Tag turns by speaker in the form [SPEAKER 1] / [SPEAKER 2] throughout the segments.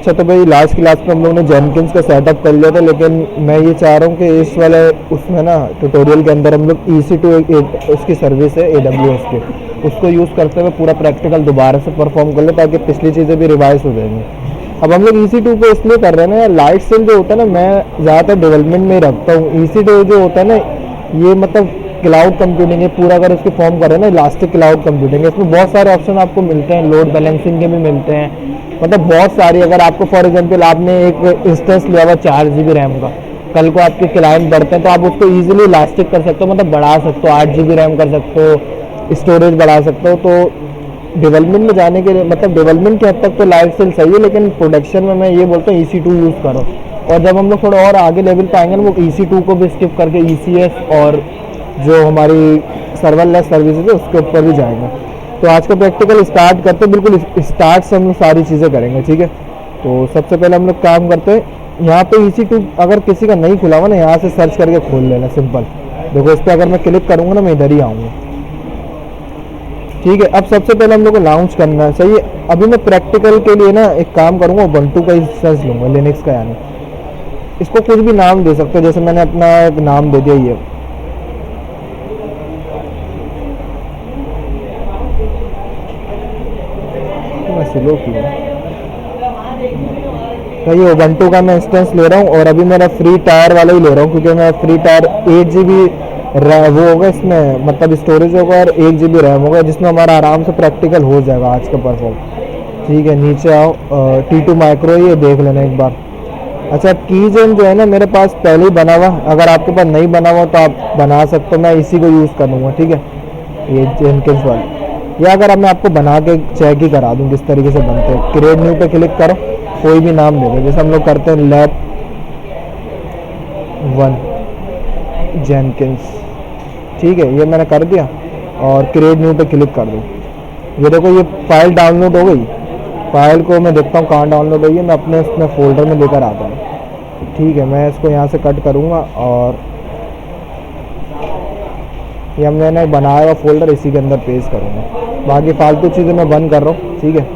[SPEAKER 1] अच्छा तो भाई लास्ट क्लास में हम लोगों ने जेनकिंस का सेटअप कर लिया था, लेकिन मैं ये चाह रहा हूँ कि इस वाले उसमें ना ट्यूटोरियल के अंदर हम लोग EC2 उसकी सर्विस है AWS की, उसको यूज़ करते हुए पूरा प्रैक्टिकल दोबारा से परफॉर्म कर ले, ताकि पिछली चीज़ें भी रिवाइज हो जाएंगी। अब हम लोग EC2 को इसलिए कर रहे हैं ना यार, लाइट सेल जो होता है ना, मैं ज़्यादातर डेवलपमेंट में ही रखता हूँ। EC2 जो होता है ना, ये मतलब क्लाउड कंप्यूटिंग है पूरा, अगर इसके फॉर्म करें ना इलास्टिक क्लाउड कंप्यूटिंग है। इसमें बहुत सारे ऑप्शन आपको मिलते हैं, लोड बैलेंसिंग के भी मिलते हैं, मतलब बहुत सारी। अगर आपको फॉर एग्जांपल आपने एक इंस्टेंस लिया हुआ 4 GB रैम का, कल को आपके क्लाइंट बढ़ते हैं तो आप उसको ईजिली इलास्टिक कर सकते हो, मतलब बढ़ा सकते हो, 8 GB रैम कर सकते हो, स्टोरेज बढ़ा सकते हो। तो डेवलपमेंट में जाने के लिए, मतलब डेवलपमेंट के हद तक तो लाइट सेल सही है, लेकिन प्रोडक्शन में मैं ये बोलता हूँ EC2 यूज़ करो। और जब हम लोग थोड़ा और आगे लेवल पे आएंगे ना, वो EC2 को भी स्किप करके ECS और जो हमारी सर्वरलेस सर्विसेज है उसके ऊपर भी जाएंगे। तो आज का प्रैक्टिकल स्टार्ट करते हैं, बिल्कुल स्टार्ट से हम लोग सारी चीज़ें करेंगे, ठीक है। तो सबसे पहले हम लोग काम करते हैं, यहाँ पे EC2 अगर किसी का नहीं खुला हुआ ना, यहाँ से सर्च करके खोल लेना, सिंपल। देखो इस पर अगर मैं क्लिक करूँगा ना, मैं इधर ही आऊँगा, ठीक है। अब सबसे पहले हम लोग को लॉन्च करना है, सही है। अभी मैं प्रैक्टिकल के लिए ना एक काम करूँगा, उबंटू का इंस्टेंस लूँगा, लिनक्स का यानी। इसको कुछ भी नाम दे सकते हो, जैसे मैंने अपना एक नाम दे दिया ये, स्लो किया। तो ये उबंटू का मैं इंस्टेंस ले रहा हूँ, और अभी मेरा फ्री टायर वाला ही ले रहा हूँ, क्योंकि मैं फ्री टायर 8 GB वो होगा इसमें, मतलब स्टोरेज होगा, और 1 GB रैम होगा, जिसमें हमारा आराम से प्रैक्टिकल हो जाएगा आज का परफॉर्म, ठीक है। नीचे आओ, T2 माइक्रो, ये देख लेना एक बार। अच्छा, कीजेन जो है ना मेरे पास पहले ही बना हुआ, अगर आपके पास नहीं बना हुआ तो आप बना सकते हो, मैं इसी को यूज़ करूँगा, ठीक है। ये जेनकिंस वाली, या अगर अब मैं आपको बना के चेक ही करा दूँ किस तरीके से बनते हैं। क्रिएट न्यू पे क्लिक करो, कोई भी नाम दे दो, जैसे हम लोग करते हैं लैब 1 जेनकिंस, ठीक है। ये मैंने कर दिया, और क्रिएट न्यू पे क्लिक कर दूँ। ये देखो ये फाइल डाउनलोड हो गई। फाइल को मैं देखता हूँ कहाँ डाउनलोड हुई है, मैं अपने इसमें फोल्डर में लेकर आता हूँ, ठीक है। मैं इसको यहाँ से कट करूँगा, और ये मैंने बनाया हुआ फोल्डर इसी के अंदर पेस्ट करूँगा। बाकी फालतू चीज़ें मैं बंद कर रहा हूँ, ठीक है।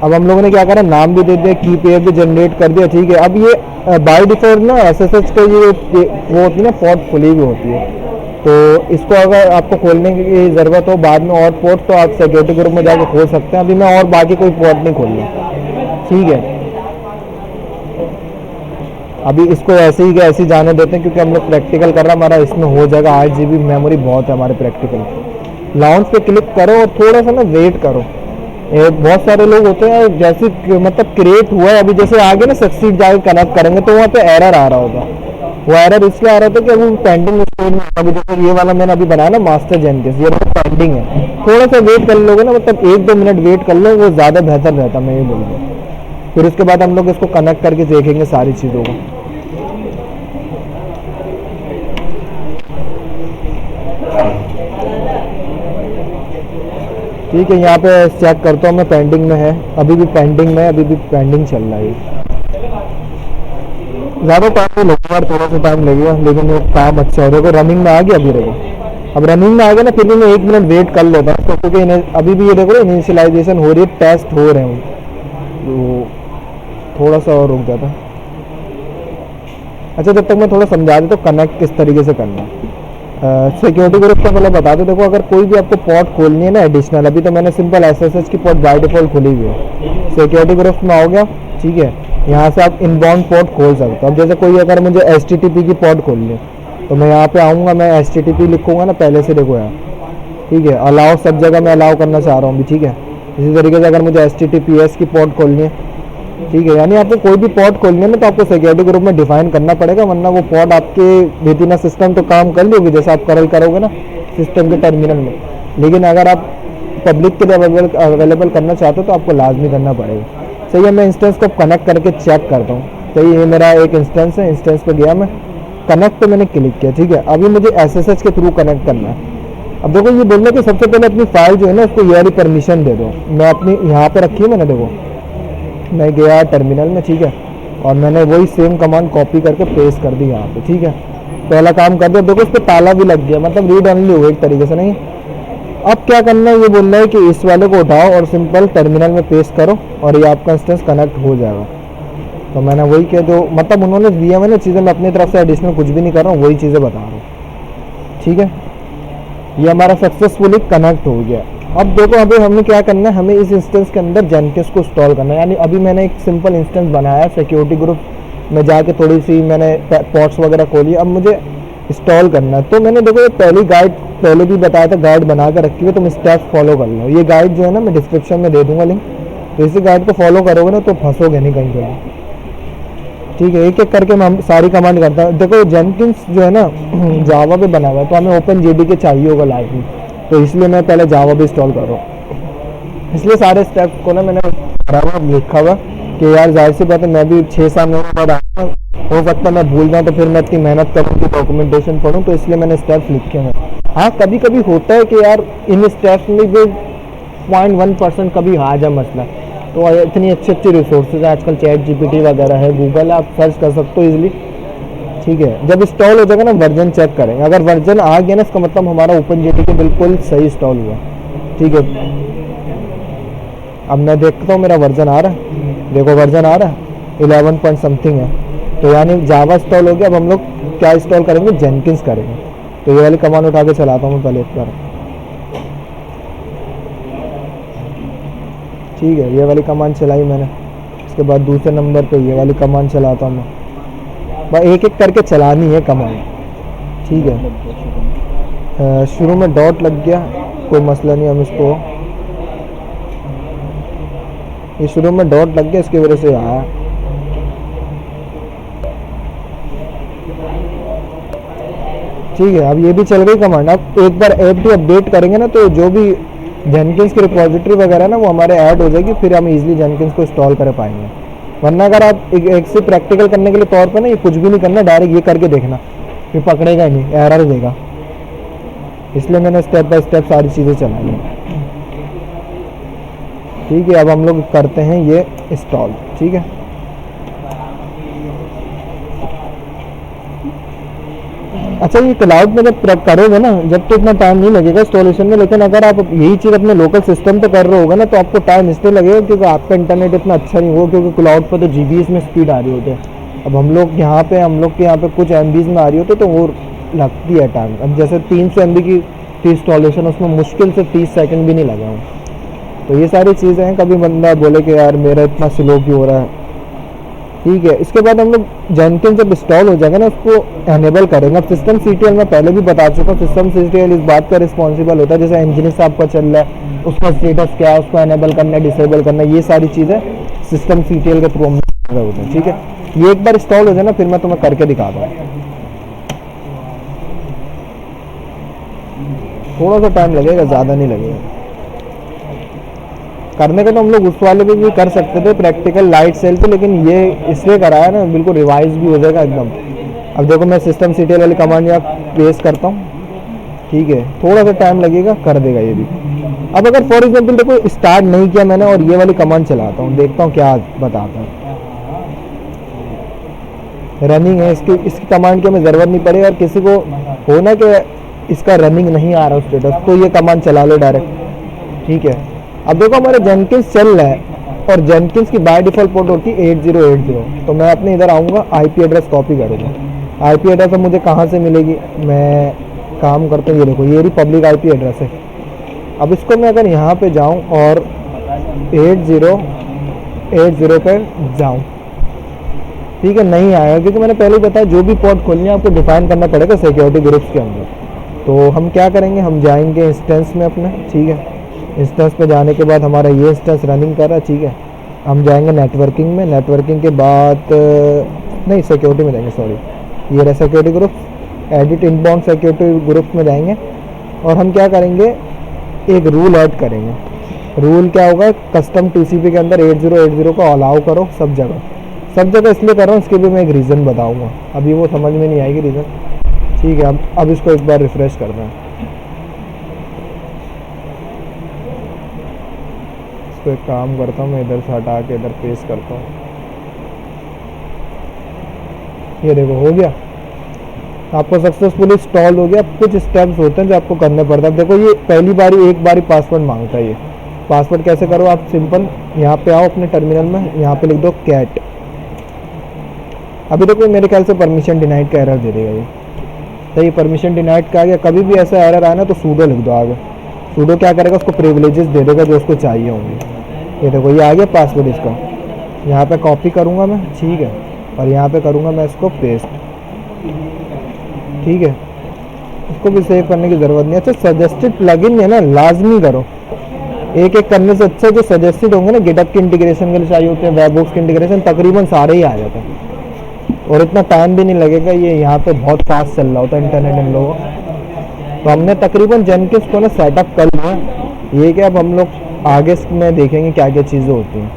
[SPEAKER 1] अब हम लोगों ने क्या करा, नाम भी दे दिया, की पेयर भी जनरेट कर दिया, ठीक है। अब ये बाय डिफॉल्ट ना SSH का ये वो होती है ना, पोर्ट खुली हुई होती है, तो इसको अगर आपको खोलने की ज़रूरत हो बाद में और पोर्ट, तो आप सिक्योरिटी ग्रुप में जाकर खोल सकते हैं। अभी मैं और बाकी कोई पोर्ट नहीं खोल रहा, ठीक है। अभी इसको ऐसे ही ऐसे ही जाने देते हैं, क्योंकि हम लोग प्रैक्टिकल कर रहा है, हमारा इसमें हो जाएगा। 8 GB मेमोरी बहुत है हमारे प्रैक्टिकल। लॉन्च पे क्लिक करो और थोड़ा सा ना वेट करो। बहुत सारे लोग होते हैं जैसे मतलब क्रिएट हुआ है, अभी जैसे आगे ना सक्सीड जाकर कनेक्ट करेंगे तो वहाँ पे एरर आ रहा होगा। वो एरर इसलिए आ रहा था कि अभी पेंडिंग स्टेज में, अभी देखो ये वाला मैंने अभी बनाया ना मास्टर जेनकिंस, ये पेंडिंग है। थोड़ा सा वेट कर लोगे ना, मतलब 1-2 मिनट वेट कर लो, वो ज़्यादा बेहतर रहता, मैं ये बोलूँगा। फिर उसके बाद हम लोग इसको कनेक्ट करके देखेंगे सारी चीज़ों को। ठीक है, यहाँ पे चेक करता हूँ मैं, पेंडिंग में है, अभी भी पेंडिंग में है, अभी भी पेंडिंग चल रहा है। ज़्यादा टाइम लगेगा, थोड़ा सा टाइम लगेगा, लेकिन वो काम अच्छा है। देखो रनिंग में आ गया, अभी देखो अब रनिंग में आ गया ना, फिर भी मैं 1 मिनट वेट कर लेता हूँ, तो क्योंकि अभी भी ये देखो इनिशियलाइजेशन हो रही है, टेस्ट हो रहे हैं, तो थोड़ा सा और रुक जाता। अच्छा, जब तक मैं थोड़ा समझा देता हूँ कनेक्ट किस तरीके से करना है। सिक्योरिटी ग्रुप का मतलब बता दो। देखो अगर कोई भी आपको पोर्ट खोलनी है ना एडिशनल, अभी तो मैंने सिंपल SSH की पोर्ट बाय डिफॉल्ट खुली हुई है। सिक्योरिटी ग्रुप में आओगे, ठीक है, यहाँ से आप इनबाउंड पोर्ट खोल सकते हो। अब जैसे कोई अगर मुझे HTTP की पोर्ट खोलनी है, तो मैं यहाँ पे आऊँगा, मैं HTTP लिखूँगा ना पहले से, देखो यहाँ, ठीक है। अलाउ सब जगह मैं अलाउ करना चाह रहा हूँ भी, ठीक है। इसी तरीके से अगर मुझे HTTPS की पोर्ट खोलनी है, ठीक है, यानी आपको कोई भी पोर्ट खोलनी है ना, तो आपको सिक्योरिटी ग्रुप में डिफाइन करना पड़ेगा, वरना वो पोर्ट आपके विदिन सिस्टम तो काम कर लोगे जैसे आप करोगे ना सिस्टम के टर्मिनल में, लेकिन अगर आप पब्लिक के लिए अवेलेबल करना चाहते हो तो आपको लाजमी करना पड़ेगा। सही है, मैं इंस्टेंस को कनेक्ट करके चेक करता हूँ। सही है, ये मेरा एक इंस्टेंस है, इंस्टेंस पे गया मैं, कनेक्ट पे मैंने क्लिक किया, ठीक है। अभी मुझे SSH के थ्रू कनेक्ट करना है। अब देखो ये बोलना कि सबसे पहले अपनी फाइल जो है ना उसको ये वाली परमिशन दे दो। मैं अपनी यहाँ पे रखी है मैंने, देखो मैं गया टर्मिनल में, ठीक है, और मैंने वही सेम कमांड कॉपी करके पेस्ट कर दी यहाँ पे, ठीक है। पहला काम कर दिया, देखो इस पर ताला भी लग गया, मतलब रीड ऑनली हो एक तरीके से, नहीं। अब क्या करना है, ये बोलना है कि इस वाले को उठाओ और सिंपल टर्मिनल में पेस्ट करो और ये आपका इंस्टेंस कनेक्ट हो जाएगा। तो मैंने वही किया जो मतलब उन्होंने दिया, मैंने चीज़ें मैं अपनी तरफ से एडिशनल कुछ भी नहीं कर रहा हूँ, वही चीज़ें बता रहा हूँ। ठीक है, ये हमारा सक्सेसफुली कनेक्ट हो गया। अब देखो अभी हमें क्या करना है, हमें इस इंस्टेंस के अंदर जेनकिंस को इंस्टॉल करना है। यानी अभी मैंने एक सिंपल इंस्टेंस बनाया, सिक्योरिटी ग्रुप में जाके थोड़ी सी मैंने पॉट्स वगैरह खोली, अब मुझे इंस्टॉल करना है। तो मैंने देखो ये पहली गाइड पहले भी बताया था, गाइड बना कर रखी है, तुम स्टेप्स फॉलो कर लो। ये गाइड जो है ना मैं डिस्क्रिप्शन में दे दूंगा लिंक, तो इसी गाइड को फॉलो करोगे ना तो फंसोगे नहीं कहीं कहीं। ठीक है, एक एक करके मैं सारी कमांड करता हूँ। देखो जेनकिंस जो है ना जावा पे बना हुआ है, तो हमें ओपन जेडीके चाहिए होगा लाइव में, तो इसलिए मैं पहले जावा भी इंस्टॉल कर रहा हूँ। इसलिए सारे स्टेप्स को ना मैंने भरा हुआ लिखा हुआ कि यार जाहिर सी बात है मैं भी 6-7 महीने बाद आया, हो सकता है मैं भूल जाऊँ, तो फिर मैं इतनी मेहनत करूँ कि डॉक्यूमेंटेशन पढ़ूँ, तो इसलिए मैंने स्टेप्स लिखे हैं। हाँ कभी कभी होता है कि यार इन स्टेप्स में जो 0.1% कभी आ जाए मसला, तो इतनी अच्छी अच्छी रिसोर्सेज है आजकल, चैट जीपीटी वगैरह है, गूगल आप सर्च कर सकते हो इजीली। ठीक है, जब इंस्टॉल हो जाएगा ना वर्जन चेक करेंगे, अगर वर्जन आ गया ना इसका मतलब हमारा ओपन जेडीके बिल्कुल सही इंस्टॉल हुआ। ठीक है, अब मैं देखता हूँ मेरा वर्जन आ रहा है, देखो वर्जन आ रहा है 11 पॉइंट समथिंग है, तो यानी जावा इंस्टॉल हो गया। अब हम लोग क्या इंस्टॉल करेंगे, जेनकिंस करेंगे। तो ये वाली कमांड उठा के चलाता हूँ पहले एक बार। ठीक है, ये वाली कमांड चलाई मैंने, इसके बाद दूसरे नंबर पे ये वाली कमांड चलाता हूँ मैं। बस एक एक करके चलानी है कमांड। ठीक है, शुरू में डॉट लग गया, कोई मसला नहीं, हम इसको ये शुरू में डॉट लग गया इसकी वजह से आया। ठीक है, अब ये भी चल गई कमांड। अब एक बार ऐप भी अपडेट करेंगे ना तो जो भी जेनकिंस की रिपोजिटरी वगैरह ना वो हमारे ऐड हो जाएगी, फिर हम इजीली जेनकिंस को इंस्टॉल कर पाएंगे। वरना अगर आप एक से प्रैक्टिकल करने के लिए तौर पे ना ये कुछ भी नहीं करना, डायरेक्ट ये करके देखना, फिर पकड़ेगा ही नहीं, एरर देगा। इसलिए मैंने स्टेप बाय स्टेप सारी चीज़ें चलाई हैं। ठीक है, अब हम लोग करते हैं ये इंस्टॉल। ठीक है, अच्छा ये क्लाउड में जब करोगे ना जब तो इतना टाइम नहीं लगेगा इंस्टॉलेशन में, लेकिन अगर आप यही चीज़ अपने लोकल सिस्टम पे कर रहे होगा ना तो आपको टाइम इसलिए लगेगा क्योंकि आपका इंटरनेट इतना अच्छा नहीं होगा, क्योंकि क्लाउड पर तो जीबीएस में स्पीड आ रही होती है। अब हम लोग के यहाँ पे कुछ एमबीज में आ रही होती है, तो वो लगती है टाइम। अब जैसे 300 MB की थी इंस्टॉलेशन, उसमें मुश्किल से 30 सेकेंड भी नहीं लगा। तो ये सारी चीज़ें हैं, कभी बंदा बोले कि यार मेरा इतना स्लो क्यों हो रहा है। ठीक है, इसके बाद हम लोग जेनकिंस जब इंस्टॉल हो जाएगा ना उसको एनेबल करेंगे। अब सिस्टम सीटीएल में पहले भी बता चुका हूँ, सिस्टम सीटीएल इस बात का रिस्पॉन्सिबल होता है, जैसे इंजीनियर आपका चल रहा है उसका स्टेटस क्या है, उसको एनेबल करना है, डिसेबल करना है, ये सारी चीज़ें सिस्टम सीटीएल के थ्रू हम होते हैं। ठीक है, ये एक बार इंस्टॉल हो जाए ना फिर मैं तुम्हें करके दिखा दूँ। थोड़ा सा टाइम लगेगा, ज़्यादा नहीं लगेगा करने का। तो हम लोग उस वाले पे भी कर सकते थे प्रैक्टिकल लाइट सेल पे, लेकिन ये इसलिए कराया ना बिल्कुल रिवाइज भी हो जाएगा एकदम। अब देखो मैं सिस्टम सीटीएल वाली कमांड यहाँ पेस्ट करता हूँ। ठीक है, थोड़ा सा टाइम लगेगा, कर देगा ये भी। अब अगर फॉर एग्जांपल देखो स्टार्ट नहीं किया मैंने और ये वाली कमांड चलाता हूँ, देखता हूँ क्या बताता है। रनिंग है, इसकी कमांड की हमें ज़रूरत नहीं पड़े। और किसी को हो ना कि इसका रनिंग नहीं आ रहा स्टेटस, तो ये कमांड चला लो डायरेक्ट। ठीक है, अब देखो हमारे जेनकिंस चल रहा है और जेनकिंस की बाय डिफॉल्ट पोर्ट होती है 8080। तो मैं अपने इधर आऊँगा, आईपी एड्रेस कॉपी करूँगा। आईपी एड्रेस अब मुझे कहाँ से मिलेगी, मैं काम करता हूँ, ये देखो ये पब्लिक आईपी एड्रेस है। अब इसको मैं अगर यहाँ पे जाऊँ और 8080 पर जाऊँ, ठीक है, नहीं आएगा क्योंकि मैंने पहले बताया जो भी पोर्ट खोलनी है आपको डिफाइन करना पड़ेगा सिक्योरिटी ग्रुप्स के अंदर। तो हम क्या करेंगे, हम जाएंगे इंस्टेंस में अपने। ठीक है, इंस्टेंस पे जाने के बाद हमारा ये इंस्टेंस रनिंग कर रहा है। ठीक है, हम जाएंगे नेटवर्किंग में, नेटवर्किंग के बाद नहीं सिक्योरिटी में जाएंगे, सॉरी ये रहा security group, edit inbound security group में जाएंगे और हम क्या करेंगे, एक रूल ऐड करेंगे। रूल क्या होगा, कस्टम टीसीपी के अंदर 8080 को अलाउ करो सब जगह। सब जगह इसलिए कर रहा हूँ, इसके भी मैं एक रीज़न बताऊँगा, अभी वो समझ में नहीं आएगी रीज़न। ठीक है, अब इसको एक बार रिफ्रेश करना है। इसको एक काम करता हूँ मैं, इधर से हटा के इधर पेस्ट करता हूँ। ये देखो हो गया। आपको सक्सेसफुली इंस्टॉल हो गया। कुछ स्टेप्स होते हैं जो आपको करने पड़ते हैं। अब देखो ये पहली बारी एक बारी पासवर्ड मांगता है। ये पासवर्ड कैसे करो आप, सिंपल यहाँ पे आओ अपने टर्मिनल में, यहाँ पे लिख दो कैट। अभी देखो मेरे ख्याल से परमिशन डिनाइड का एरर दे देगा ये, तो ये परमिशन डिनाइड का आ गया। कभी भी ऐसा एरर आए ना तो सूडो लिख दो आगे। सूडो क्या करेगा, उसको प्रिविलेजेस दे देगा जो उसको चाहिए होंगे। ये देखो ये आ गया पासवर्ड इसका, यहाँ पे कॉपी करूँगा मैं, ठीक है, और यहाँ पे करूँगा मैं इसको पेस्ट, ठीक है। इसको भी सेव करने की ज़रूरत नहीं है। अच्छा सजेस्टेड प्लगइन है ना, लाजमी करो। एक एक करने से अच्छा जो सजेस्टेड होंगे ना, गिटहब के इंटीग्रेशन के लिए चाहिए होते हैं, वेबवर्क्स के इंटीग्रेशन, तकरीबन सारे ही आ जाते हैं और इतना टाइम भी नहीं लगेगा। ये यहाँ पे बहुत फास्ट चल रहा होता है इंटरनेट इन लोगों। तो हमने तकरीबन जेनकिंस को ना सेटअप कर लिया। ये क्या अब हम लोग आगे में देखेंगे क्या क्या चीज़ें होती हैं।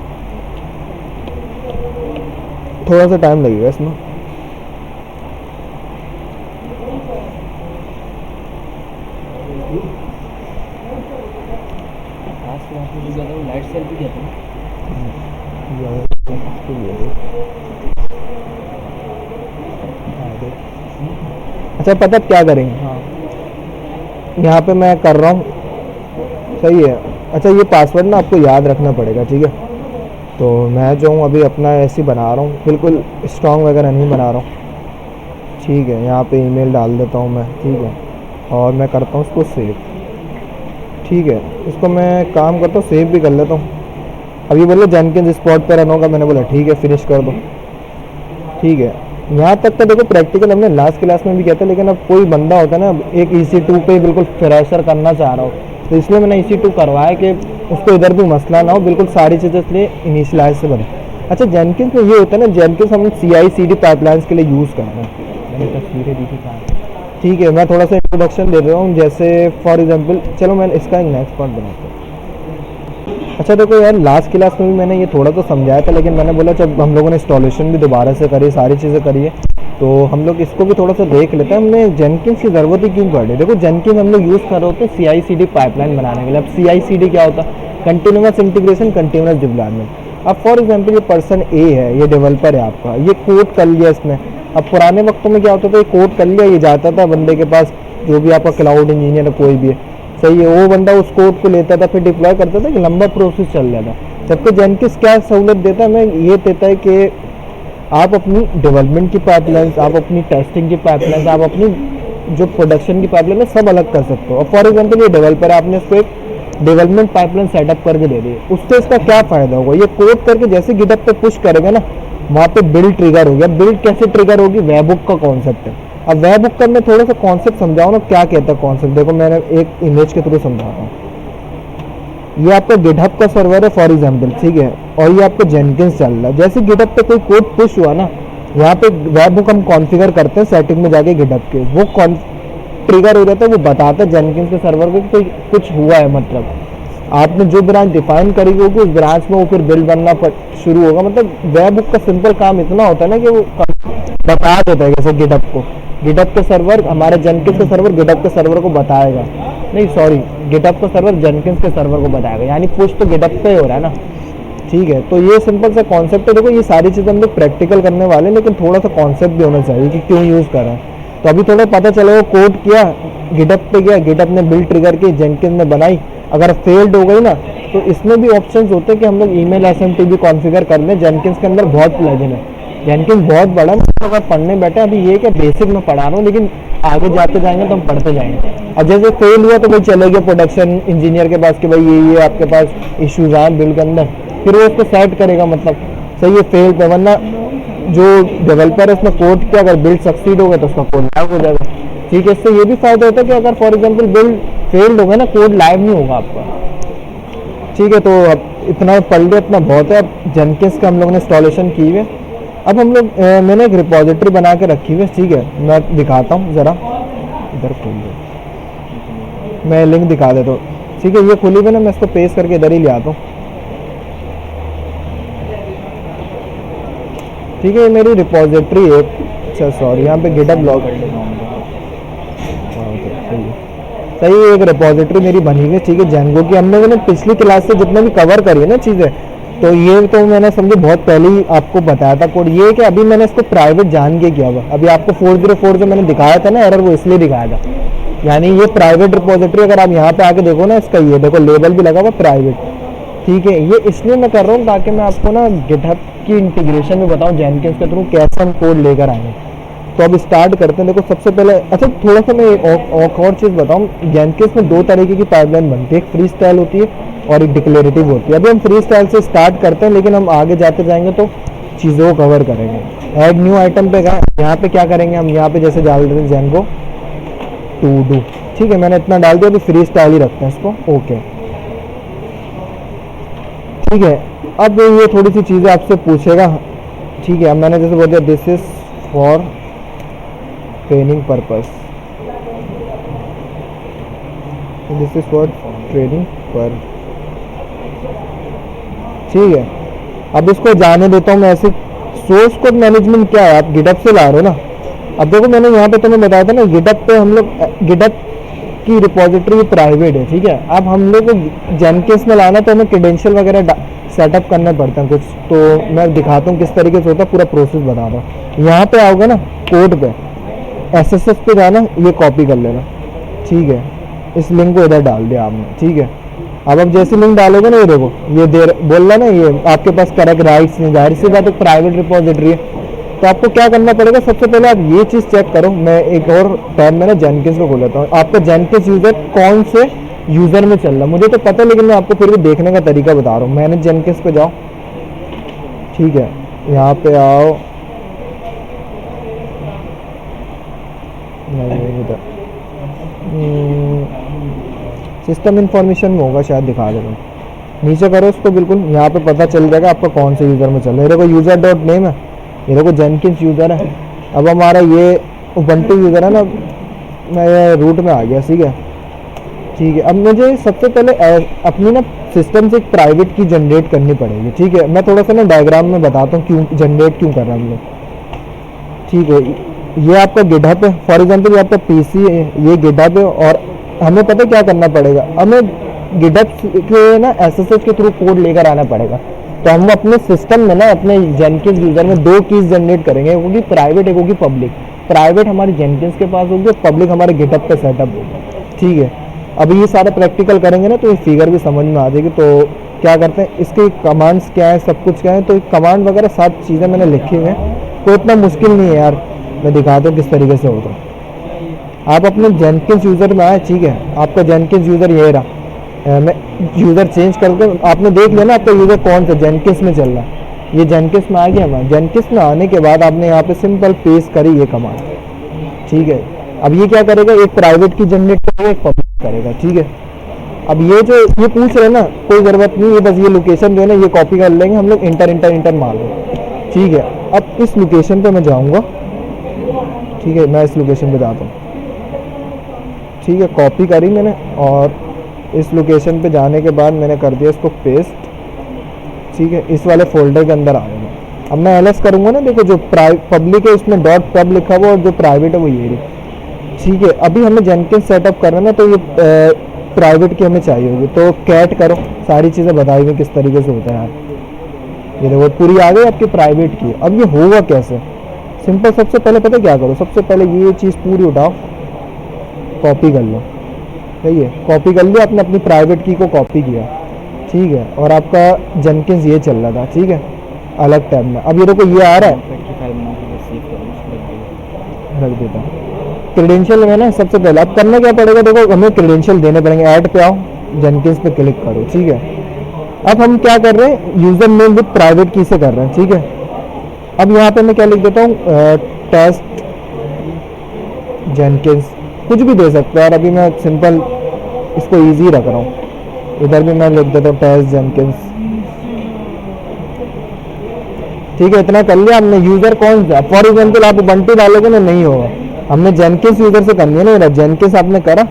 [SPEAKER 1] थोड़ा सा टाइम लगेगा इसमें।
[SPEAKER 2] लाइट सेल भी कहते हैं।
[SPEAKER 1] अच्छा पता क्या करेंगे,
[SPEAKER 2] हाँ
[SPEAKER 1] यहाँ पे मैं कर रहा हूँ, सही है। अच्छा ये पासवर्ड ना आपको याद रखना पड़ेगा, ठीक है। तो मैं जो हूँ अभी अपना ऐसे ही बना रहा हूँ, बिल्कुल स्ट्रॉन्ग वगैरह नहीं बना रहा हूँ, ठीक है। यहाँ पे ईमेल डाल देता हूँ मैं, ठीक है, और मैं करता हूँ उसको सेव, ठीक है। इसको मैं काम करता हूँ, सेव भी कर लेता हूँ। अभी बोले जेनकिंस स्पॉट पर रन होगा, मैंने बोला ठीक है फिनिश कर दो, ठीक है। यहाँ तक तो देखो प्रैक्टिकल हमने लास्ट क्लास में भी किया था, लेकिन अब कोई बंदा होता है ना एक EC2 पे बिल्कुल फ्रेशर करना चाह रहा हो, तो इसलिए मैंने EC2 करवाया कि उसको इधर भी मसला ना हो, बिल्कुल सारी चीज़ें इसलिए इनिशियलाइज से बने। अच्छा जेनकिंस में ये होता है ना, जेनकिंस हम CI/CD पाइपलाइंस के लिए यूज़ करते हैं।
[SPEAKER 2] मैंने तस्वीरें दी थी,
[SPEAKER 1] ठीक है, मैं थोड़ा सा इंट्रोडक्शन दे रहा हूँ। जैसे फॉर एग्जांपल चलो मैं इसका एक नेक्स्ट पार्ट बनाता हूँ। अच्छा देखो यार लास्ट क्लास में भी मैंने ये थोड़ा तो समझाया था, लेकिन मैंने बोला जब हम लोगों ने इंस्टॉलेशन भी दोबारा से करी, सारी चीज़ें करी है, तो हम लोग इसको भी थोड़ा सा देख लेते हैं। हमने जेनकिंस की ज़रूरत ही क्यों पड़ी। देखो जेनकिंस हम लोग यूज़ कर रहे होते हैं CI/CD पाइपलाइन बनाने के लिए। अब CI/CD क्या होता है, कंटिन्यूअस इंटीग्रेशन, कंटिन्यूअस डिप्लॉयमेंट। अब फॉर एग्जाम्पल ये पर्सन A है, ये डेवलपर है आपका, ये कोड कर लिया इसने। अब पुराने वक्तों में क्या होता था, ये कोड कर लिया, ये जाता था बंदे के पास, जो भी आपका क्लाउड इंजीनियर है कोई भी है, सही है, वो बंदा उस कोड को लेता था, फिर डिप्लॉय करता था, एक लंबा प्रोसेस चल जाता। जबकि जेनकिंस क्या सहूलत देता है, हमें ये देता है कि आप अपनी डेवलपमेंट की पाइपलाइंस, आप अपनी टेस्टिंग की पाइपलाइंस, आप अपनी जो प्रोडक्शन की पाइपलाइन है सब अलग कर सकते हो। और फॉर एग्जाम्पल ये डेवलपर है, आपने उसको एक डेवलपमेंट पाइपलाइन सेटअप करके दे दी, उससे इसका क्या फ़ायदा होगा, ये कोड करके जैसे गिटहब पे पुश करेगा ना, वहाँ पे बिल्ड ट्रिगर हो गया। बिल्ड कैसे ट्रिगर होगी, वेबहुक का कॉन्सेप्ट है। अब वेबहुक का मैं थोड़ा सा कॉन्सेप्ट समझाऊँ ना, क्या कहता है कॉन्सेप्ट, देखो मैंने एक इमेज के थ्रू समझाता हूँ। ये आपका गिटहब का सर्वर है फॉर एग्जांपल, ठीक है, और ये आपका जेनकिंस चल रहा है। जैसे गिटहब पे कोई कोड पुश हुआ ना, यहाँ पे वेबहुक हम कॉन्फ़िगर करते हैं सेटिंग में जाके गिटहब के, वो ट्रिगर हो जाता है, वो बताता है जेनकिंस के सर्वर को कि कोई कुछ हुआ है। मतलब आपने जो ब्रांच डिफाइन करी होगी उस ब्रांच में वो फिर बिल बनना शुरू होगा। मतलब वेबहुक का सिंपल काम इतना होता है ना कि वो बता देता है, जैसे गिटहब को, गिटहब का सर्वर हमारे जेनकिंस का सर्वर गिटहब के सर्वर को बताएगा, नहीं सॉरी गिटहब का सर्वर जेनकिंस के सर्वर को बताएगा, यानी पुश तो गिटहब पे हो रहा है ना, ठीक है। तो ये सिंपल सा कॉन्सेप्ट है। देखो ये सारी चीज़ें हम लोग प्रैक्टिकल करने वाले हैं, लेकिन थोड़ा सा कॉन्सेप्ट भी होना चाहिए कि क्यों यूज़ कर रहे हैं। तो अभी थोड़ा पता चला, वो कोड किया, गिटहब पे गया, गिटहब ने बिल्ड ट्रिगर की, जेनकिंस में बनाई, अगर फेल्ड हो गई ना तो इसमें भी ऑप्शंस होते हैं कि हम लोग ईमेल SMTP कॉन्फ़िगर कर लें। जेनकिंस के अंदर बहुत प्लगइन है, जेनकिंस बहुत बड़ा है, अगर पढ़ने बैठे अभी ये क्या बेसिक में पढ़ा रहा हूँ, लेकिन आगे जाते जाएंगे तो हम पढ़ते जाएंगे। अब जैसे फेल हुआ तो भाई चले गए प्रोडक्शन इंजीनियर के पास कि भाई ये आपके पास इश्यूज आए बिल्ड के अंदर, फिर वो उसको सेट करेगा, मतलब सही है फेल पे, वरना जो डेवलपर है उसने कोड किया, अगर बिल्ड सक्सीड हो गया तो उसका कोड लाइव हो जाएगा, ठीक है। इससे ये भी फायदा होता है कि अगर फॉर एग्जांपल बिल्ड फेल्ड हो गया ना, कोड लाइव नहीं होगा आपका, ठीक है। तो अब इतना पढ़ लिया, इतना बहुत है। अब जेनकिंस का हम लोगों ने इंस्टॉलेशन की हुई है। अब हम लोग मैंने एक रिपोजिटरी बना के रखी हुई है, ठीक है, मैं दिखाता हूँ ज़रा, इधर खोल दो, मैं लिंक दिखा देता हूँ, ठीक है। ये खुली हुई ना, मैं इसको पेस्ट करके इधर ही ले आता हूँ, ठीक है। ये मेरी रिपोजिटरी है, अच्छा सॉरी यहाँ पे गिटहब लॉग सही है, एक रिपोजिटरी मेरी बनी हुई है, ठीक है, जेंगो की। हम लोगों ने पिछली क्लास से जितने भी कवर करी है ना चीज़ें, तो ये तो मैंने समझो बहुत पहले ही आपको बताया था कोड। ये कि अभी मैंने इसको प्राइवेट जान के किया हुआ। अभी आपको 404 जो मैंने दिखाया था ना एरर, वो इसलिए दिखाया था, यानी ये प्राइवेट रिपोजिटरी। अगर आप यहाँ पे आके देखो ना, इसका ये देखो लेबल भी लगा हुआ प्राइवेट, ठीक है। ये इसलिए मैं कर रहा हूँ ताकि मैं आपको ना गिटहब की इंटीग्रेशन में बताऊँ जेनकिंस के थ्रू कैसे हम कोड लेकर आएंगे। तो अब स्टार्ट करते हैं। देखो सबसे पहले, अच्छा थोड़ा सा मैं एक और चीज़ बताऊँ, जेनकिंस में दो तरीके की पाइपलाइन बनती है, एक फ्री स्टाइल होती है और एक डिक्लेरेटिव होती है। अभी हम फ्री स्टाइल से स्टार्ट करते हैं, लेकिन हम आगे जाते जाएंगे तो चीज़ों को कवर करेंगे। ऐड न्यू आइटम पे गए, यहाँ पे क्या करेंगे हम, यहाँ पे जैसे डाल देते हैं जेनको टू डू, ठीक है। मैंने इतना डाल दिया, अभी फ्री स्टाइल ही रखते हैं इसको, ओके, ठीक है। अब ये थोड़ी सी चीज़ें आपसे पूछेगा, ठीक है। अब मैंने जैसे बोल दिया this is for training purpose, this is for training पर, ठीक है। अब इसको जाने देता हूँ मैं ऐसे। सोर्स कोड मैनेजमेंट क्या है, आप गिटहब से ला रहे हो ना। अब देखो मैंने यहाँ पे तुम्हें बताया था ना, गिटहब पे हम लोग, गिटहब की रिपोजिटरी प्राइवेट है, ठीक है। अब हम लोग को जेनकिंस में लाना तो हमें क्रेडेंशियल वगैरह सेटअप करने पड़ते हैं कुछ, तो मैं दिखाता हूँ किस तरीके से होता है, पूरा प्रोसेस बता रहा हूँ। यहाँ पे आओगे ना कोड पे, एसएसएस पे जाना, ये कॉपी कर लेना, ठीक है। इस लिंक को इधर डाल दिया आपने, ठीक है। अब जैसे लिंक डालोगे ना, ये देखो ये बोल रहा ना, ये आपके पास करेक्ट राइट्स नहीं, जाहिर सी बात है प्राइवेट रिपोजिटरी है। तो आपको क्या करना पड़ेगा, सबसे पहले आप ये चीज़ चेक करो। मैं एक और टैब में ना जेनकिंस को खोल लेता हूँ। आपका जेनकिंस यूज़र कौन से यूज़र में चल रहा है मुझे तो पता है, लेकिन मैं आपको फिर भी देखने का तरीका बता रहा हूँ। मैंने जेनकिंस पे जाओ, ठीक है, यहाँ पे आओ, सिस्टम इंफॉर्मेशन में होगा शायद, दिखा देगा। नीचे करो इसको बिल्कुल, यहाँ पे पता चल जाएगा आपका कौन से यूज़र में चल रहा है। देखो यूज़र डॉट नेम है, ये देखो जेनकिंस यूज़र है। अब हमारा ये उबंटू यूज़र है ना, मैं रूट में आ गया, ठीक है, ठीक है। अब मुझे सबसे पहले अपनी ना सिस्टम से एक प्राइवेट की जनरेट करनी पड़ेगी, ठीक है। मैं थोड़ा सा ना डायग्राम में बताता हूँ क्यों जनरेट क्यों कर रहा हूँ हम लोग, ठीक है। ये आपका गिटहब है, फॉर एग्जांपल ये आपका पीसी है, ये गिटहब है, और हमें पता क्या करना पड़ेगा, हमें गिटहब के ना एसएसएस के थ्रू कोड लेकर आना पड़ेगा। तो हम अपने सिस्टम में ना, अपने जेनकिंस यूज़र में दो कीज जनरेट करेंगे, एक होगी प्राइवेट, एक होगी पब्लिक। प्राइवेट हमारी जेनकिंस के पास होगी, पब्लिक हमारे गिटहब पे सेटअप होगी, ठीक है। अब ये सारे प्रैक्टिकल करेंगे ना, तो ये फिगर भी समझ में आ जाएगी। तो क्या करते हैं, इसके कमांड्स क्या है, सब कुछ क्या है, तो कमांड वगैरह सब चीज़ें मैंने लिखी हुई हैं, तो इतना मुश्किल नहीं है यार। मैं दिखाता हूँ किस तरीके से होता है। आप अपने जेनकिंस यूज़र में आए, ठीक है, आपका जेनकिंस यूज़र ये रहा। मैं यूज़र चेंज करके, आपने देख लिया ना आपका यूज़र कौन सा जेनकिंस में चल रहा है, ये जेनकिंस में आ गया हमारा। जेनकिंस में आने के बाद आपने यहाँ पे सिंपल पेस्ट करी ये कमांड, ठीक है। अब ये क्या करेगा, एक प्राइवेट की जनरेट करेगा, एक पब्लिक करेगा, ठीक है। अब ये जो ये पूछ रहे हैं ना, कोई ज़रूरत नहीं है, बस ये लोकेशन जो है ना, ये कॉपी कर लेंगे हम लोग, इंटर इंटर इंटर मार लेंगे, ठीक है। अब इस लोकेशन पे मैं जाऊँगा, ठीक है, मैं इस लोकेशन पे जाता हूँ, ठीक है, कॉपी करी मैंने, और इस लोकेशन पे जाने के बाद मैंने कर दिया इसको पेस्ट, ठीक है। इस वाले फोल्डर के अंदर आ गया। अब मैं एलएस करूँगा ना, देखो जो पब्लिक है उसमें डॉट पब लिखा हुआ, और जो प्राइवेट है वो ये, ठीक है। अभी हमें जेनकिंस सेटअप करना ना, तो ये प्राइवेट की हमें चाहिए होगी, तो कैट करो, सारी चीज़ें बताई हुई किस तरीके से होता है यार। ये देखो पूरी आ गई आपकी प्राइवेट की। अब ये होगा कैसे, सिंपल, सबसे पहले पता क्या करो, सबसे पहले ये चीज़ पूरी उठाओ, कॉपी कर लो, सही है, कॉपी कर लिया आपने, अपनी प्राइवेट की को कॉपी किया, ठीक है। और आपका जेनकिंस ये चल रहा था, ठीक है, अलग टैब में। अब ये देखो ये आ रहा है, रख देता क्रेडेंशियल में ना। सबसे पहले अब करना क्या पड़ेगा, देखो हमें क्रेडेंशियल देने पड़ेंगे। ऐड पे आओ, जेनकिंस पे क्लिक करो, ठीक है। अब हम क्या कर रहे हैं, यूज़र नेम विद प्राइवेट की से कर रहे हैं, ठीक है। अब यहाँ पे मैं क्या लिख देता हूँ, टेस्ट जेनकिंस, कुछ भी दे सकते हैं। और अभी मैं सिंपल इसको इजी रख रहा हूँ, इधर भी मैं लिख देता हूँ टेस्ट जेनकिंस, ठीक है। इतना कर लिया हमने। यूज़र कौन सा, फॉर एग्जाम्पल आप उबंटू डालोगे ना, नहीं होगा, हमने जेनकिंस यूज़र से करनी है ना। जेनकिंस आपने करा,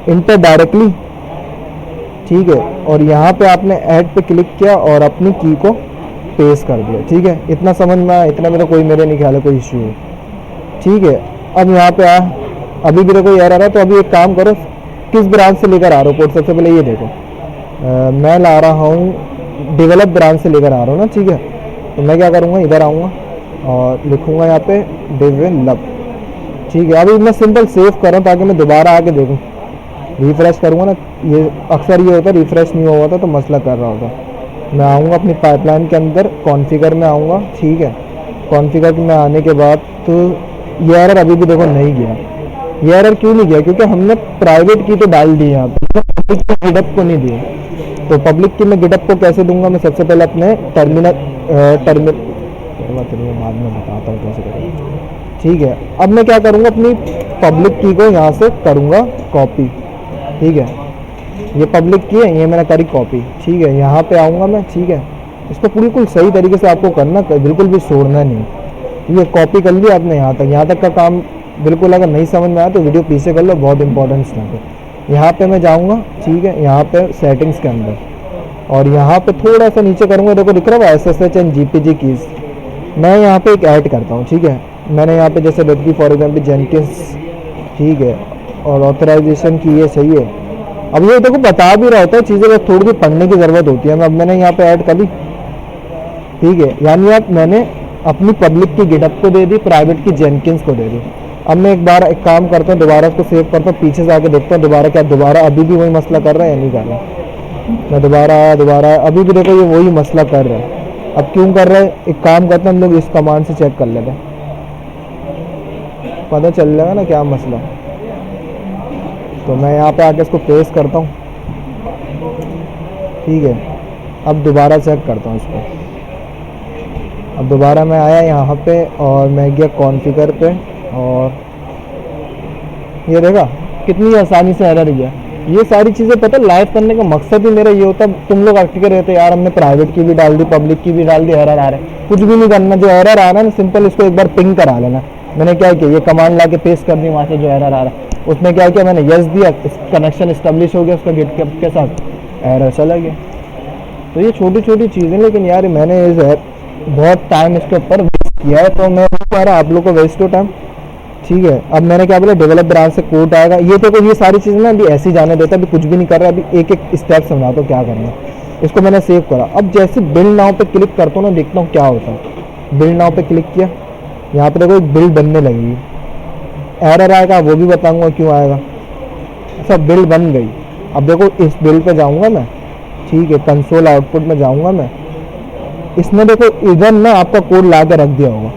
[SPEAKER 1] इंटर डायरेक्टली, ठीक है, और यहाँ पे आपने ऐड पे क्लिक किया और अपनी की को पेस्ट कर दिया, ठीक है। इतना समझ में आया, इतना में तो कोई मेरे नहीं ख्याल है कोई इश्यू है, ठीक है। अब यहाँ पे आ, अभी भी देखो यार आ रहा है, तो अभी एक काम करो, किस ब्रांच से लेकर आ रहा हो कोड, सबसे पहले ये देखो, मैं ला रहा हूँ डेवलप ब्रांच से लेकर आ रहा हूँ ना, ठीक है। तो मैं क्या करूँगा, इधर आऊँगा और लिखूँगा यहाँ पे डेवलप, ठीक है। अभी मैं सिंपल सेव कर रहा हूँ ताकि मैं दोबारा आके देखूँ। रिफ़्रेश करूँगा ना, ये अक्सर ये होता है रिफ़्रेश नहीं हुआ होता तो मसला कर रहा होता। मैं आऊँगा अपनी पाइपलाइन के अंदर, कॉन्फ़िगर में आऊँगा, ठीक है। कॉन्फ़िगर में आने के बाद तो ये एरर अभी भी देखो नहीं गया। ये एरर क्यों नहीं गया, क्योंकि हमने प्राइवेट की तो डाल दी है यहाँ पे, पब्लिक की गिटअप को नहीं दी। तो पब्लिक की मैं गिटअप को कैसे दूंगा, मैं सबसे पहले अपने टर्मिनल बाद में बताता हूँ कैसे करूँगा, ठीक है। अब मैं क्या करूँगा, अपनी पब्लिक की को यहाँ से करूँगा कॉपी, ठीक है। ये पब्लिक की है, ये मैंने करी कॉपी, ठीक है। यहाँ पे आऊँगा मैं, ठीक है। इसको बिल्कुल सही तरीके से आपको करना, बिल्कुल भी छोड़ना नहीं। ये कॉपी कर लिया आपने यहाँ तक का काम बिल्कुल। अगर नहीं समझ में आया तो वीडियो पीछे कर लो, बहुत इंपॉर्टेंस है। यहाँ पे मैं जाऊँगा, ठीक है, यहाँ पे सेटिंग्स के अंदर, और यहाँ पे थोड़ा सा नीचे करूँगा, देखो दिख रहा है SSH एंड GPG कीज़। मैं यहाँ पे एक ऐड करता हूँ, ठीक है। मैंने यहाँ पे जैसे रख दी फॉर एग्जाम्पल जेनकिंस, ठीक है, और ऑथराइजेशन की ये सही है। अब ये देखो बता भी रहा होता है चीज़ें, बस थोड़ी सी पढ़ने की ज़रूरत होती है। अब मैंने यहाँ पे ऐड कर दी, ठीक है। यानी आप मैंने अपनी पब्लिक की गिटअप को दे दी, प्राइवेट की जेनकिंस को दे दी। अब मैं एक काम करता हूँ, दोबारा इसको सेव करता हूँ, पीछे से आके देखता हूँ दोबारा अभी भी वही मसला कर रहा है या नहीं कर रहा। मैं दोबारा अभी भी देखो ये वही मसला कर रहा है। अब क्यों कर रहा है, एक काम करते हैं हम लोग, इस कमांड से चेक कर लेते हैं, पता चल जाएगा ना क्या मसला है। तो मैं यहाँ पे आके इसको पेस्ट करता हूँ, ठीक है। अब दोबारा चेक करता हूँ इसको। अब दोबारा मैं आया यहाँ पे और मैं गया कॉन्फ़िगर पे, और ये देखा कितनी आसानी से एरर गया। ये सारी चीज़ें पता लाइव करने का मकसद ही मेरा ये होता है, तुम लोग अटके रहते यार हमने प्राइवेट की भी डाल दी, पब्लिक की भी डाल दी, एरर आ रहा है। कुछ भी नहीं करना, जो एरर आ रहा है ना सिंपल इसको एक बार पिंग करा लेना। मैंने क्या किया, ये कमांड ला के पेस्ट कर दी वहाँ से जो एरर आ रहा है, उसमें क्या किया मैंने यस दिया, कनेक्शन इस्टेब्लिश हो गया उसका गिटहब के साथ, एरर चला गया। तो ये छोटी छोटी चीज़ें, लेकिन यार मैंने इस बहुत टाइम इसके ऊपर वेस्ट किया है, तो मैं कह रहा आप लोग को वेस्ट हो टाइम, ठीक है। अब मैंने क्या बोला, डेवलप ब्रांच से कोड आएगा। ये देखो ये सारी चीज़ें ना अभी ऐसे ही जाने देता, अभी कुछ भी नहीं कर रहा, अभी एक एक स्टेप समझाता हूँ क्या करना है। इसको मैंने सेव करा। अब जैसे बिल्ड नाउ पे क्लिक करता हूँ ना, देखता हूँ क्या होता है। बिल्ड नाउ पे क्लिक किया, यहाँ पे देखो एक बिल्ड बनने लगेगी, एरर आएगा वो भी बताऊँगा क्यों आएगा। अच्छा बिल्ड बन गई। अब देखो इस बिल्ड पे जाऊँगा मैं, ठीक है, कंसोल आउटपुट में जाऊँगा मैं। इसने देखो इधर ना आपका कोड ला के रख दिया होगा,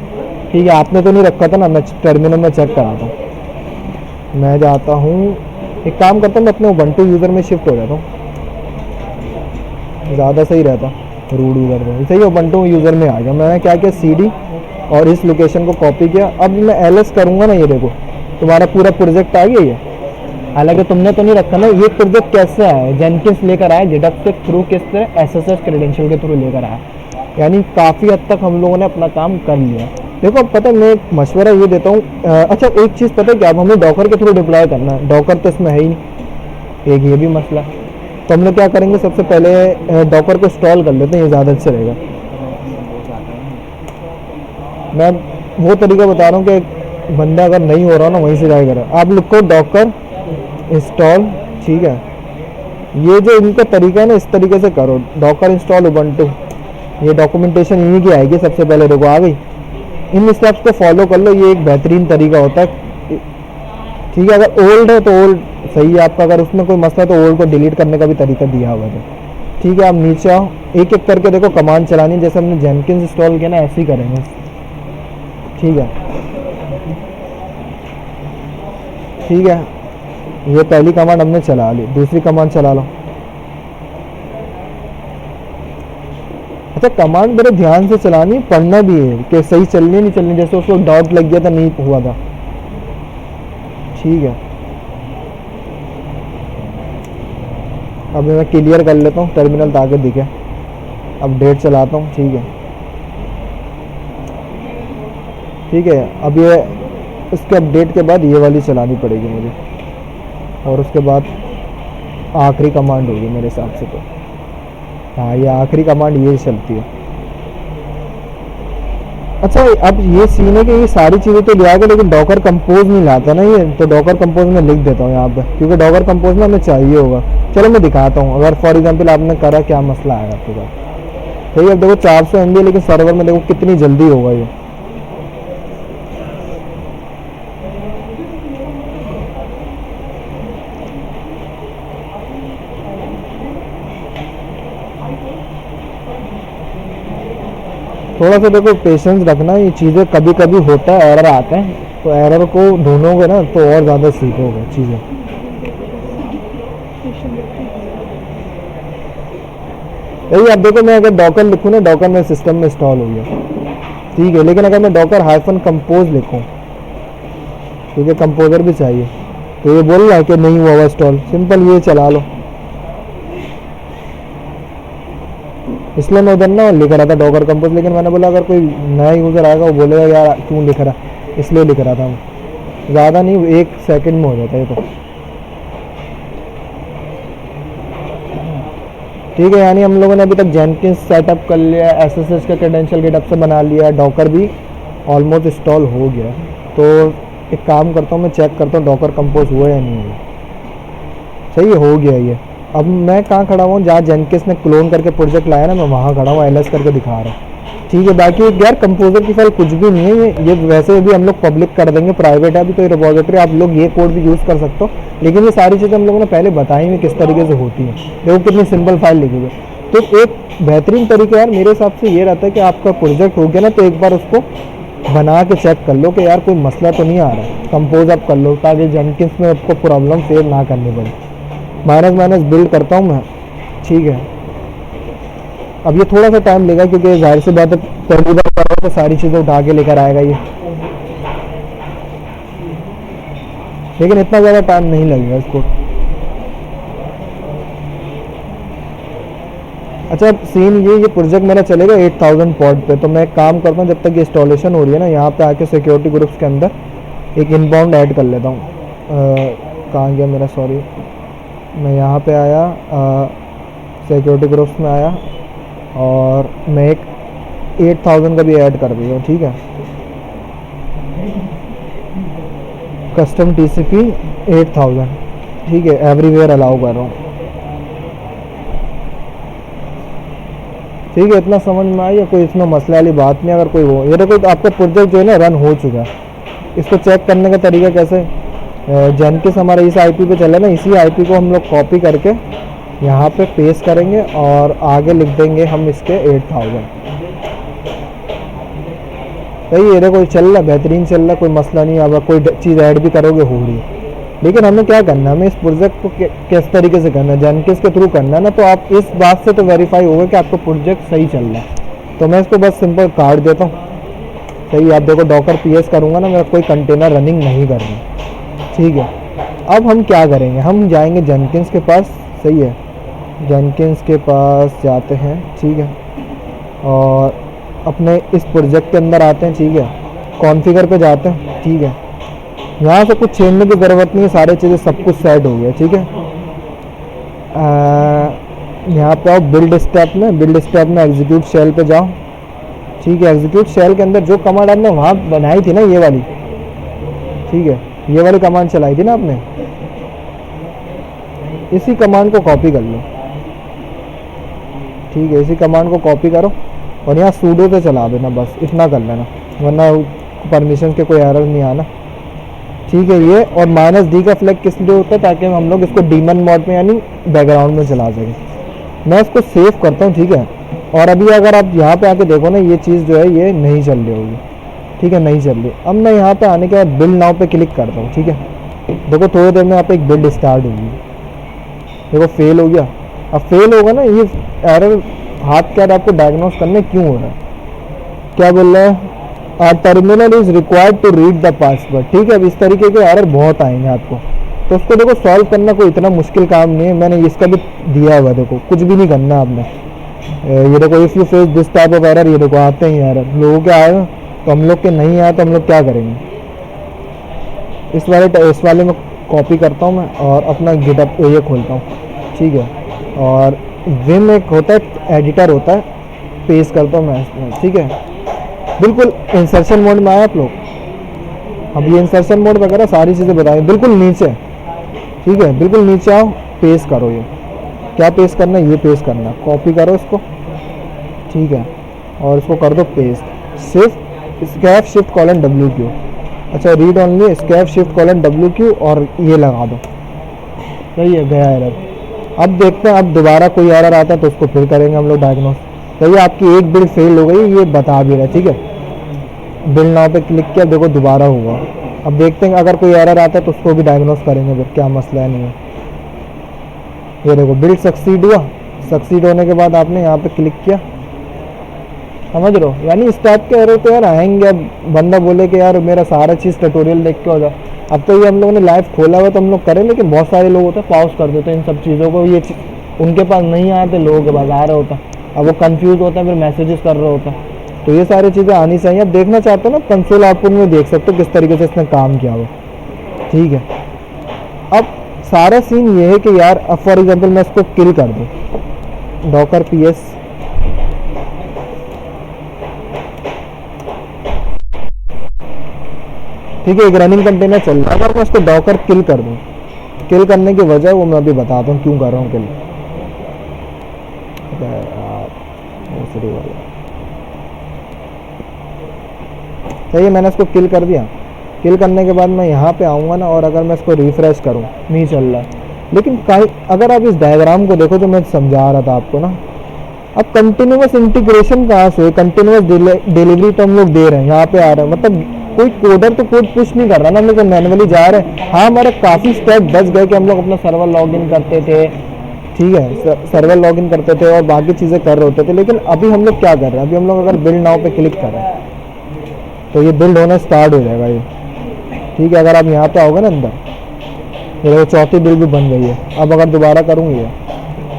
[SPEAKER 1] ठीक है। आपने तो नहीं रखा था ना, मैं टर्मिनल में चेक कराता हूँ। मैं जाता हूँ, एक काम करता हूँ, मैं अपने उबंटू यूज़र में शिफ्ट हो जाता हूँ, ज़्यादा सही रहता। रूट यूज़र में सही, उबंटू यूज़र में आ गया। मैंने क्या किया, CD और इस लोकेशन को कॉपी किया। अब मैं LS करूँगा ना, ये देखो तुम्हारा पूरा प्रोजेक्ट आ गया ये। हालांकि तुमने तो नहीं रखा ना, ये प्रोजेक्ट कैसे आया, जेनकिंस लेकर आया, गिटहब के थ्रू, किस तरह SSH क्रेडेंशियल के थ्रू लेकर आया। यानी काफ़ी हद तक हम लोगों ने अपना काम कर लिया। देखो अब पता है, मैं एक मशवरा ये देता हूँ। अच्छा एक चीज़ पता है क्या, अब हमें डॉकर के थ्रू डिप्लॉय करना है, डॉकर तो इसमें है ही नहीं, एक ये भी मसला। तो हम लोग क्या करेंगे, सबसे पहले डॉकर को इंस्टॉल कर लेते हैं, ये ज़्यादा अच्छा रहेगा। मैं वो तरीका बता रहा हूँ कि बंदा अगर नहीं हो रहा ना वहीं से जाए करें। आप लिखो डॉकर इंस्टॉल, ठीक है। ये जो इनका तरीका है ना, इस तरीके से करो, डॉकर इंस्टॉल उबंटू। ये डॉक्यूमेंटेशन इन्हीं की आएगी सबसे पहले, देखो आ गई। इन स्टेप्स को फॉलो कर लो, ये एक बेहतरीन तरीका होता है, ठीक है। अगर ओल्ड है तो ओल्ड सही है आपका, अगर उसमें कोई मसला है तो ओल्ड को डिलीट करने का भी तरीका दिया हुआ है, ठीक है। आप नीचे आओ, एक एक करके देखो कमांड चलानी, जैसे हमने जेनकिंस इंस्टॉल किया ना ऐसे ही करेंगे, ठीक है। ठीक है, ये पहली कमांड हमने चला ली, दूसरी कमांड चला लो। अच्छा कमांड बड़े ध्यान से चलानी, पढ़ना भी है कि सही चलनी नहीं चलनी, जैसे उसको डाउट लग गया था नहीं हुआ था, ठीक है। अब मैं क्लियर कर लेता हूँ टर्मिनल ताकि दिखे। अपडेट चलाता हूँ, ठीक है, ठीक है। अब ये इसके अपडेट के बाद ये वाली चलानी पड़ेगी मुझे, और उसके बाद आखिरी कमांड होगी मेरे हिसाब से तो, हाँ ये आखिरी कमांड ये चलती है। अच्छा अब ये सीन है कि ये सारी चीज़ें तो ले आएगा, लेकिन डॉकर कंपोज नहीं लाता ना ये, तो डॉकर कंपोज में लिख देता हूँ यहाँ पे, क्योंकि डॉकर कंपोज में हमें चाहिए होगा। चलो मैं दिखाता हूँ, अगर फॉर एग्जांपल आपने करा क्या मसला आएगा आपके पास। सही। अब देखो 400 MB लेकिन सर्वर में देखो कितनी जल्दी होगा ये। थोड़ा सा देखो पेशेंस रखना, ये चीज़ें कभी कभी होता है, एरर आते हैं, तो एरर को ढूंढोगे ना तो और ज़्यादा सीखोगे चीज़ें। यही अब देखो, मैं अगर डॉकर लिखूँ ना, डॉकर मेरे सिस्टम में इंस्टॉल हो गया, ठीक है। लेकिन अगर मैं डॉकर -कंपोज लिखूँ, क्योंकि कंपोजर भी चाहिए, तो ये बोल रहा है कि नहीं हुआ हुआ इंस्टॉल, सिंपल ये चला लो। इसलिए मैं उधर ना लिख रहा था डॉकर कंपोज, लेकिन मैंने बोला अगर कोई नया यूज़र आएगा वो बोलेगा यार क्यों लिख रहा, इसलिए लिख रहा था मैं। ज़्यादा नहीं, 1 सेकंड में हो जाता है तो, ठीक है। यानी हम लोगों ने अभी तक जेनकिंस सेटअप कर लिया, SSH का क्रेडेंशियल गिटहब से बना लिया, डॉकर भी ऑलमोस्ट इंस्टॉल हो गया। तो एक काम करता हूँ, मैं चेक करता हूँ डॉकर कंपोज हुआ या नहीं हुआ। सही है, हो गया ये। अब मैं कहाँ खड़ा हूँ, जहाँ जेनकिंस ने क्लोन करके प्रोजेक्ट लाया ना, मैं वहाँ खड़ा हूँ, LS करके दिखा रहा हूँ, ठीक है। बाकी यार कंपोजर की फाइल कुछ भी नहीं है, ये वैसे भी हम लोग पब्लिक कर देंगे, प्राइवेट है अभी तो ये रिपोजिटरी, आप लोग ये कोड भी यूज़ कर सकते हो। लेकिन ये सारी चीज़ें हम लोगों ने पहले बताई हुई किस तरीके से होती हैं। देखो कितनी सिंपल फाइल लिखी हुई है। तो एक बेहतरीन तरीका यार मेरे हिसाब से ये रहता है कि आपका प्रोजेक्ट हो गया ना, तो एक बार उसको बना के चेक कर लो कि यार कोई मसला तो नहीं आ रहा है, कंपोज आप कर लो, ताकि जेनकिंस में आपको प्रॉब्लम फेस ना करनी पड़े। माइनस बिल्ड करता हूँ मैं, ठीक है। अब ये थोड़ा सा टाइम लेगा, क्योंकि जाहिर सी बात है पहली बार कर रहा हूँ तो सारी चीज़ें उठा के लेकर आएगा ये, लेकिन इतना ज़्यादा टाइम नहीं लगेगा इसको। अच्छा सीन ये प्रोजेक्ट मेरा चलेगा 8000 पॉड पे। तो मैं एक काम करता हूँ, जब तक ये इंस्टॉलेशन हो रही है ना, यहाँ पे आके सिक्योरिटी ग्रुप्स के अंदर एक इनबाउंड ऐड कर लेता हूँ। कहाँ गया मेरा, सॉरी, मैं यहाँ पे आया, सिक्योरिटी ग्रुप्स में आया, और मैं एक 8000 का भी ऐड कर दिया, ठीक है। कस्टम TCP 8000, ठीक है, एवरीवेयर अलाउ कर रहा हूँ, ठीक है। इतना समझ में आई, कोई इसमें मसले वाली बात नहीं। अगर कोई हो, ये देखो तो आपका प्रोजेक्ट जो है ना रन हो चुका है। इसको चेक करने का तरीका कैसे, जेनकिंस हमारा इस IP पे चला ना, इसी IP को हम लोग कॉपी करके यहाँ पे पेस्ट करेंगे और आगे लिख देंगे हम इसके 8000। सही है, देखो चल रहा, बेहतरीन चल रहा, कोई मसला नहीं। अब कोई चीज़ ऐड भी करोगे हो रही है। लेकिन हमें क्या करना है, हमें इस प्रोजेक्ट को किस तरीके से करना है, जेनकिंस के थ्रू करना है ना, तो आप इस बात से तो वेरीफाई होगा कि आपका प्रोजेक्ट सही चल रहा है। तो मैं इसको बस सिंपल काट देता हूँ। सही, आप देखो डॉकर PS करूँगा ना, मेरा कोई कंटेनर रनिंग नहीं कर रहा, ठीक है। अब हम क्या करेंगे, हम जाएंगे जेनकिंस के पास, सही है, जेनकिंस के पास जाते हैं, ठीक है, और अपने इस प्रोजेक्ट के अंदर आते हैं, ठीक है, कॉन्फ़िगर पे जाते हैं, ठीक है। यहाँ से कुछ छेड़ने की ज़रूरत नहीं है, सारी चीज़ें सब कुछ सेट हो गया, ठीक है। यहाँ पे आओ बिल्ड स्टेप में एग्जीक्यूट शेल पे जाओ, ठीक है। एग्जीक्यूट शेल के अंदर जो कमांड आपने वहाँ बनाई थी ना, ये वाली, ठीक है, ये वाली कमांड चलाई थी ना आपने, इसी कमांड को कॉपी कर लो, ठीक है। इसी कमांड को कॉपी करो और यहाँ सूडो पे चला देना, बस इतना कर लेना, वरना परमिशन के कोई एरर नहीं आना, ठीक है। ये और -D का फ्लैग किस लिए होता है, ताकि हम लोग इसको डीमन मोड में यानी बैकग्राउंड में चला सकें। मैं इसको सेव करता हूँ, ठीक है। और अभी अगर आप यहाँ पे आके देखो ना, ये चीज़ जो है ये नहीं चल रही होगी, ठीक है, नहीं चल रही। अब मैं यहाँ पे आने के बाद बिल्ड नाउ पे क्लिक करता हूँ, ठीक है। देखो थोड़ी देर में यहाँ पे एक बिल्ड स्टार्ट होगी, देखो फेल हो गया। अब फेल होगा ना, ये एरर हाथ क्या आपको डायग्नोस करने क्यों हो रहा है, क्या बोल रहा है, terminal is required to read the password, ठीक है। अब इस तरीके के एरर बहुत आएंगे आपको, तो उसको देखो सॉल्व करना कोई इतना मुश्किल काम नहीं है। मैंने इसका भी दिया हुआ, देखो कुछ भी नहीं करना आपने। ये देखो if you face this type of error, ये देखो आते ही एरर, लोगों के आए तो हम लोग के नहीं आए तो हम लोग क्या करेंगे। इस वाले में कॉपी करता हूँ मैं और अपना गिटहब ये खोलता हूँ, ठीक है। और विम एक होता है, एडिटर होता है, पेस्ट करता हूँ मैं इसमें, ठीक है। बिल्कुल इंसर्शन मोड में आए आप लोग। अब ये इंसर्शन मोड वगैरह सारी चीज़ें बताएं, बिल्कुल नीचे, ठीक है, बिल्कुल नीचे आओ, पेस्ट करो। ये क्या पेस्ट करना है, ये पेस्ट करना, कॉपी करो इसको, ठीक है, और इसको कर दो पेस्ट, शिफ्ट स्कैफ शिफ्ट कॉलन WQ, अच्छा रीड ओनली स्कैफ शिफ्ट कॉलन WQ और ये लगा दो, सही है, गया एरर। अब देखते हैं, अब दोबारा कोई एरर आता है तो उसको फिर करेंगे हम लोग डायग्नोस। तो ये आपकी एक बिल्ड फेल हो गई, ये बता भी रहा है, ठीक है। बिल्ड नाउ पे क्लिक किया, देखो दोबारा हुआ। अब देखते हैं अगर कोई एरर आता है तो उसको भी डायग्नोस करेंगे फिर क्या मसला है नहीं है। ये देखो बिल्ड सक्सीड हुआ, सक्सीड होने के बाद आपने यहाँ पे क्लिक किया, समझ रहे हो, यानी इस टाइप के एरर तो यार आएंगे। अब बंदा बोले कि यार मेरा सारा चीज़ ट्यूटोरियल देख के हो जाए, अब तो ये हम लोगों ने लाइव खोला हुआ तो हम लोग करें, लेकिन बहुत सारे लोग होते हैं पॉज कर देते हैं इन सब चीज़ों को, ये उनके पास नहीं आए तो लोगों के पास आ रहा होता, अब वो कंफ्यूज होता है, फिर मैसेजेस कर रहा होता। तो ये सारी चीज़ें आनी चाहिए। अब देखना चाहते हो ना, कंसोल आउटपुट में देख सकते हो किस तरीके से इसने काम किया हुआ, ठीक है। अब सारा सीन ये है कि यार अब फॉर एग्जाम्पल मैं इसको किल कर दूँ, डॉकर PS, ठीक है, एक रनिंग कंटेनर चल रहा है, अगर मैं इसको डॉकर किल कर दूँ, किल करने की वजह वो मैं अभी बताता हूँ क्यों कर रहा हूँ किल। सही है, मैंने इसको किल कर दिया। किल करने के बाद मैं यहाँ पे आऊँगा ना, और अगर मैं इसको रिफ्रेश करूँ नहीं चल रहा है। लेकिन कहीं अगर आप इस डायग्राम को देखो जो मैं समझा रहा था आपको ना, अब कंटिन्यूअस इंटीग्रेशन कहाँ से, कंटिन्यूअस डिलीवरी तो हम लोग दे रहे हैं, यहाँ पे आ रहे हैं, मतलब कोई कोडर तो कोड पुश नहीं कर रहा ना, हम लोग मैनुअली जा रहे हैं। हाँ, हमारे काफ़ी स्टेप बच गए कि हम लोग अपना सर्वर लॉगिन करते थे, ठीक है, सर्वर लॉगिन करते थे और बाकी चीज़ें कर रहे होते थे। लेकिन अभी हम लोग क्या कर रहे हैं, अभी हम लोग अगर बिल्ड नाउ पे क्लिक करें तो ये बिल्ड होना स्टार्ट हो जाएगा ये, ठीक है। अगर आप यहाँ पे आओगे ना अंदर, ये चौथी बिल्ड भी बन गई है। अब अगर दोबारा करूँगी ये,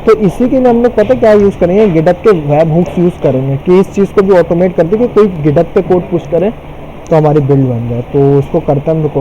[SPEAKER 1] तो इसी के लिए हम लोग पता क्या यूज़ करेंगे, गिटहब के वेब हुक्स यूज़ करेंगे कि इस चीज़ को भी ऑटोमेट कर दे कि कोई गिटहब पे कोड पुश करे तो हमारी बिल्ड बन जाए। तो उसको करते हैं हम लोग